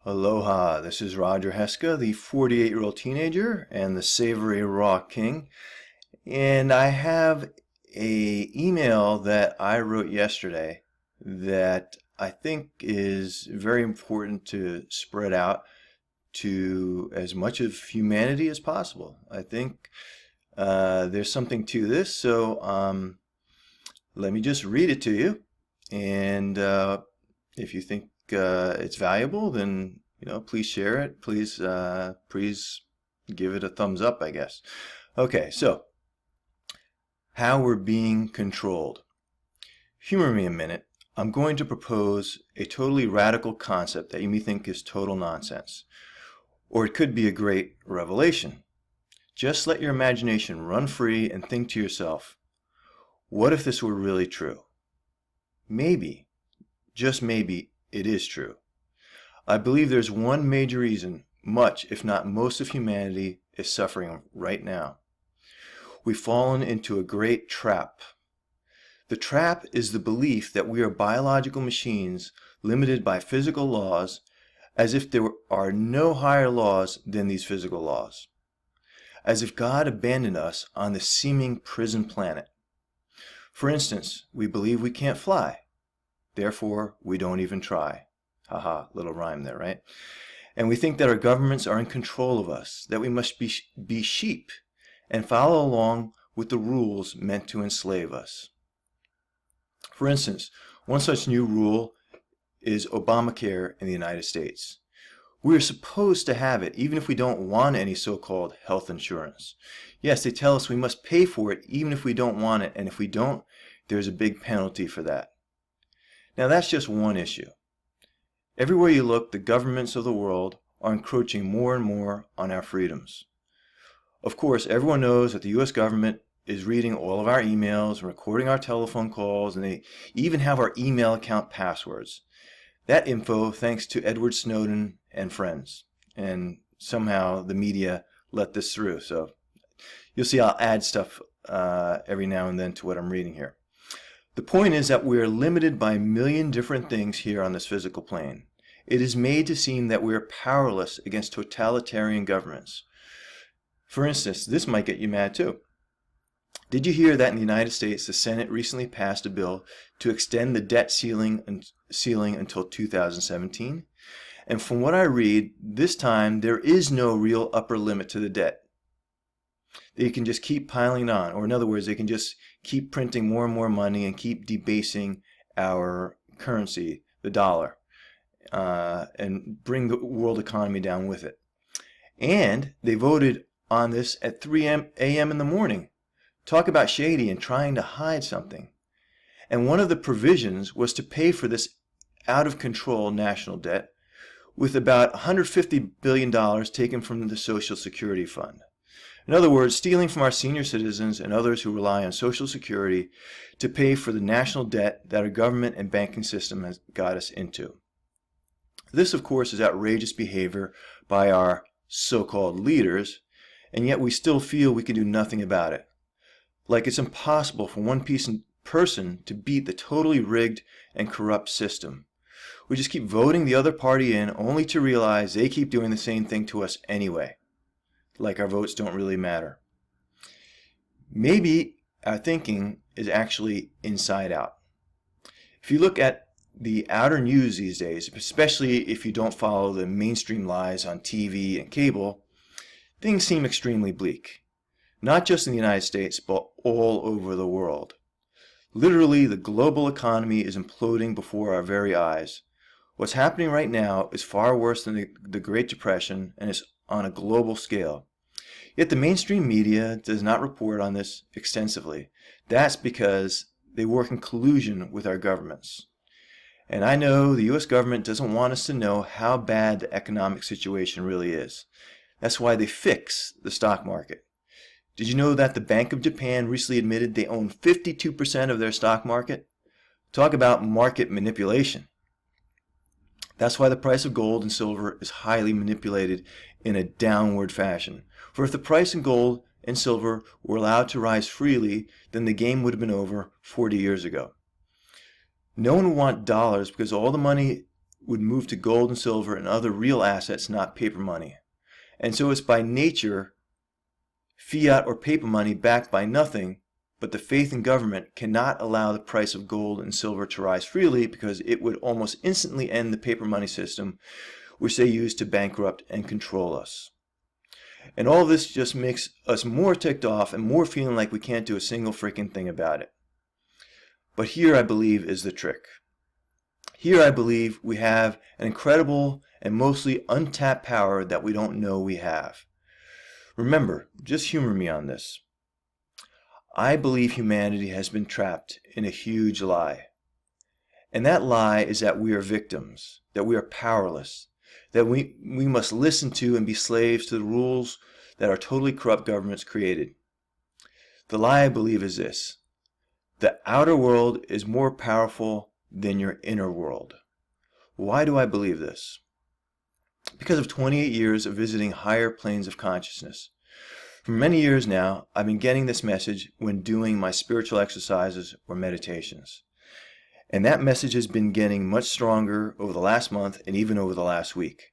Aloha, this is Roger Heska, the 48-year-old teenager and the Savory Raw King. And I have a email that I wrote yesterday that I think is very important to spread out to as much of humanity as possible. I think there's something to this, so let me just read it to you. And if you think it's valuable, then please share it. Please give it a thumbs up, I guess. Okay, so how we're being controlled. Humor me a minute. I'm going to propose a totally radical concept that you may think is total nonsense, or it could be a great revelation. Just let your imagination run free and think to yourself, what if this were really true? Maybe, just maybe, it is true. I believe there's one major reason much, if not most of humanity is suffering right now. We've fallen into a great trap. The trap is the belief that we are biological machines limited by physical laws, as if there are no higher laws than these physical laws. As if God abandoned us on this seeming prison planet. For instance, we believe we can't fly. Therefore, we don't even try. Haha, little rhyme there, right? And we think that our governments are in control of us, that we must be sheep and follow along with the rules meant to enslave us. For instance, one such new rule is Obamacare in the United States. We are supposed to have it even if we don't want any so-called health insurance. Yes, they tell us we must pay for it even if we don't want it, and if we don't, there's a big penalty for that. Now that's just one issue. Everywhere you look, the governments of the world are encroaching more and more on our freedoms. Of course, everyone knows that the U.S. government is reading all of our emails and recording our telephone calls, and they even have our email account passwords. That info thanks to Edward Snowden and friends. And somehow the media let this through. So you'll see I'll add stuff every now and then to what I'm reading here. The point is that we are limited by a million different things here on this physical plane. It is made to seem that we are powerless against totalitarian governments. For instance, this might get you mad too. Did you hear that in the United States, the Senate recently passed a bill to extend the debt ceiling until 2017? And from what I read, this time there is no real upper limit to the debt. They can just keep piling on, or in other words, they can just keep printing more and more money and keep debasing our currency, the dollar, and bring the world economy down with it. And they voted on this at 3 a.m. in the morning. Talk about shady and trying to hide something. And one of the provisions was to pay for this out-of-control national debt with about $150 billion taken from the Social Security Fund. In other words, stealing from our senior citizens and others who rely on Social Security to pay for the national debt that our government and banking system has got us into. This, of course, is outrageous behavior by our so-called leaders, and yet we still feel we can do nothing about it. Like it's impossible for one person to beat the totally rigged and corrupt system. We just keep voting the other party in only to realize they keep doing the same thing to us anyway. Like our votes don't really matter. Maybe our thinking is actually inside out. If you look at the outer news these days, especially if you don't follow the mainstream lies on TV and cable, things seem extremely bleak. Not just in the United States, but all over the world. Literally, the global economy is imploding before our very eyes. What's happening right now is far worse than the Great Depression, and is on a global scale. Yet the mainstream media does not report on this extensively. That's because they work in collusion with our governments. And I know the U.S. government doesn't want us to know how bad the economic situation really is. That's why they fix the stock market. Did you know that the Bank of Japan recently admitted they own 52% of their stock market? Talk about market manipulation. That's why the price of gold and silver is highly manipulated in a downward fashion. For if the price of gold and silver were allowed to rise freely, then the game would have been over 40 years ago. No one would want dollars because all the money would move to gold and silver and other real assets, not paper money. And so it's by nature fiat or paper money backed by nothing, but the faith in government cannot allow the price of gold and silver to rise freely because it would almost instantly end the paper money system which they use to bankrupt and control us. And all of this just makes us more ticked off and more feeling like we can't do a single freaking thing about it. But here I believe is the trick. Here I believe we have an incredible and mostly untapped power that we don't know we have. Remember, just humor me on this. I believe humanity has been trapped in a huge lie. And that lie is that we are victims, that we are powerless, that we must listen to and be slaves to the rules that our totally corrupt governments created. The lie I believe is this: the outer world is more powerful than your inner world. Why do I believe this? Because of 28 years of visiting higher planes of consciousness. For many years now, I've been getting this message when doing my spiritual exercises or meditations. And that message has been getting much stronger over the last month and even over the last week.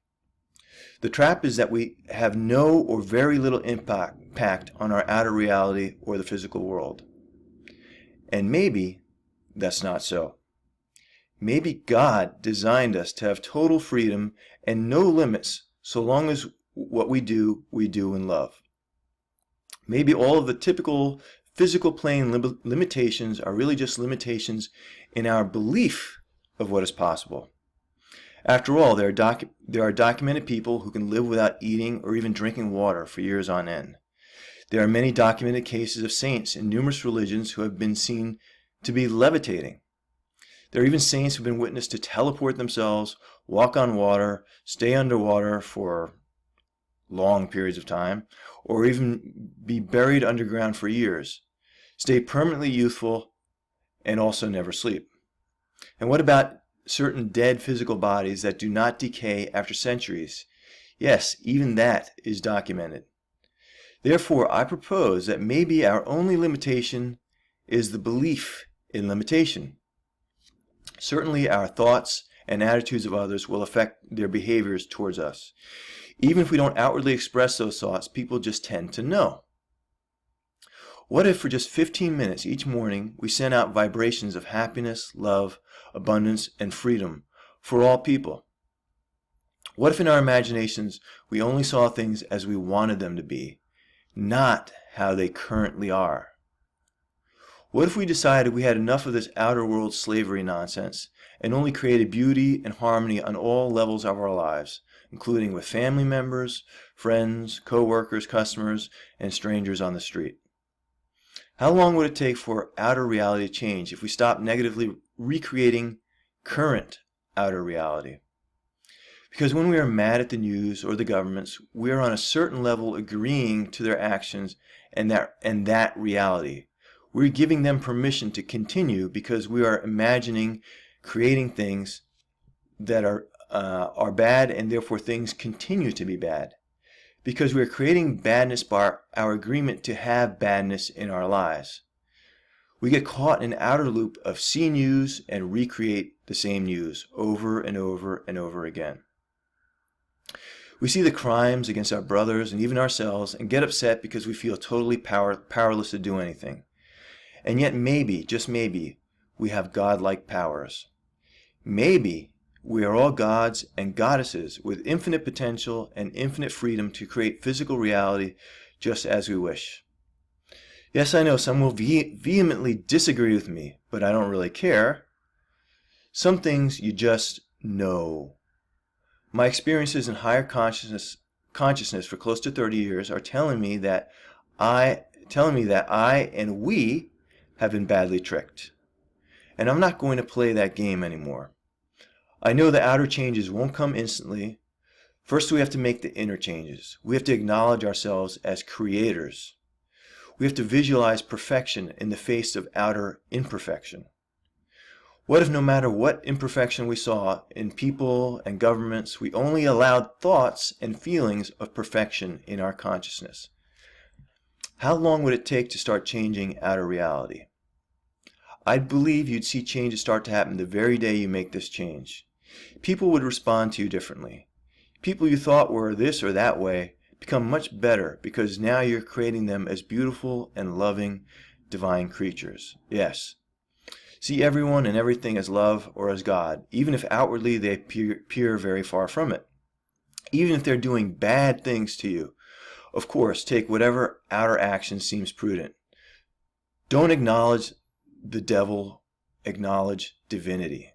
The trap is that we have no or very little impact on our outer reality or the physical world. And maybe that's not so. Maybe God designed us to have total freedom and no limits so long as what we do in love. Maybe all of the typical physical plane limitations are really just limitations in our belief of what is possible. After all, there are documented people who can live without eating or even drinking water for years on end. There are many documented cases of saints in numerous religions who have been seen to be levitating. There are even saints who have been witnessed to teleport themselves, walk on water, stay underwater for long periods of time, or even be buried underground for years, stay permanently youthful, and also never sleep. And what about certain dead physical bodies that do not decay after centuries? Yes, even that is documented. Therefore, I propose that maybe our only limitation is the belief in limitation. Certainly, our thoughts and attitudes of others will affect their behaviors towards us. Even if we don't outwardly express those thoughts, people just tend to know. What if for just 15 minutes each morning we sent out vibrations of happiness, love, abundance, and freedom for all people? What if in our imaginations we only saw things as we wanted them to be, not how they currently are? What if we decided we had enough of this outer world slavery nonsense and only created beauty and harmony on all levels of our lives, including with family members, friends, co-workers, customers, and strangers on the street? How long would it take for outer reality to change if we stopped negatively recreating current outer reality? Because when we are mad at the news or the governments, we are on a certain level agreeing to their actions and that reality. We're giving them permission to continue because we are imagining creating things that are bad, and therefore things continue to be bad. Because we are creating badness by our agreement to have badness in our lives. We get caught in an outer loop of see news and recreate the same news over and over and over again. We see the crimes against our brothers and even ourselves and get upset because we feel totally powerless to do anything. And yet maybe, just maybe, we have godlike powers. Maybe we are all gods and goddesses with infinite potential and infinite freedom to create physical reality just as we wish. Yes, I know some will vehemently disagree with me, but I don't really care. Some things you just know. My experiences in higher consciousness for close to 30 years are telling me that I and we have been badly tricked. And I'm not going to play that game anymore. I know the outer changes won't come instantly. First, we have to make the inner changes. We have to acknowledge ourselves as creators. We have to visualize perfection in the face of outer imperfection. What if no matter what imperfection we saw in people and governments, we only allowed thoughts and feelings of perfection in our consciousness? How long would it take to start changing outer reality? I believe you'd see changes start to happen the very day you make this change. People would respond to you differently. People you thought were this or that way become much better because now you're creating them as beautiful and loving divine creatures. Yes. See everyone and everything as love or as God, even if outwardly they appear very far from it. Even if they're doing bad things to you. Of course, take whatever outer action seems prudent. Don't acknowledge the devil, acknowledge divinity.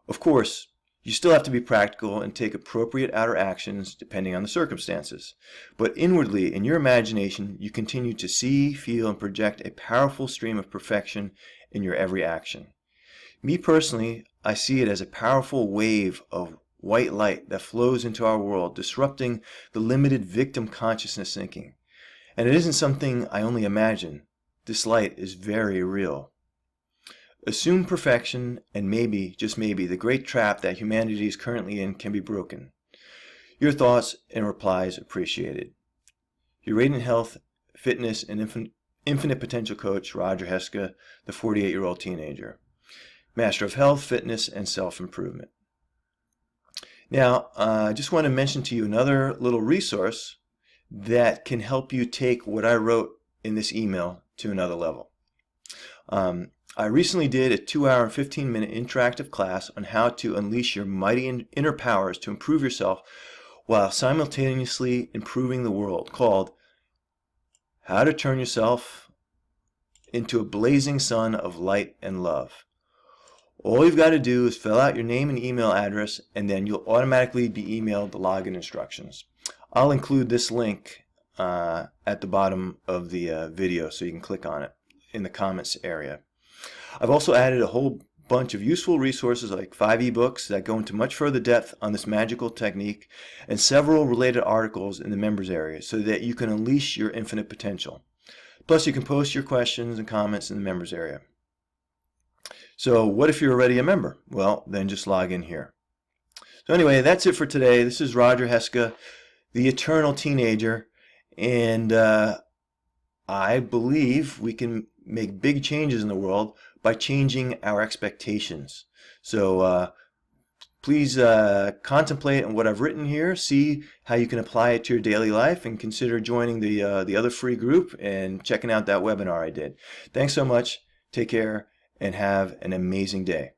Of course, you still have to be practical and take appropriate outer actions depending on the circumstances. But inwardly, in your imagination, you continue to see, feel, and project a powerful stream of perfection in your every action. Me personally, I see it as a powerful wave of white light that flows into our world, disrupting the limited victim consciousness thinking. And it isn't something I only imagine. This light is very real. Assume perfection, and maybe, just maybe, the great trap that humanity is currently in can be broken. Your thoughts and replies appreciated. Your Radiant Health, Fitness, and Infinite Potential Coach, Roger Heska, the 48-year-old teenager. Master of Health, Fitness, and Self-Improvement. Now, I just want to mention to you another little resource that can help you take what I wrote in this email to another level. I recently did a 2-hour and 15-minute interactive class on how to unleash your mighty inner powers to improve yourself while simultaneously improving the world, called How to Turn Yourself into a Blazing Sun of Light and Love. All you've got to do is fill out your name and email address, and then you'll automatically be emailed the login instructions. I'll include this link at the bottom of the video so you can click on it in the comments area. I've also added a whole bunch of useful resources like 5 ebooks that go into much further depth on this magical technique and several related articles in the members area so that you can unleash your infinite potential. Plus you can post your questions and comments in the members area. So what if you're already a member? Well, then just log in here. So anyway, that's it for today. This is Roger Heska, the eternal teenager, and I believe we can make big changes in the world by changing our expectations. So please contemplate on what I've written here, see how you can apply it to your daily life, and consider joining the other free group and checking out that webinar I did. Thanks so much. Take care and have an amazing day.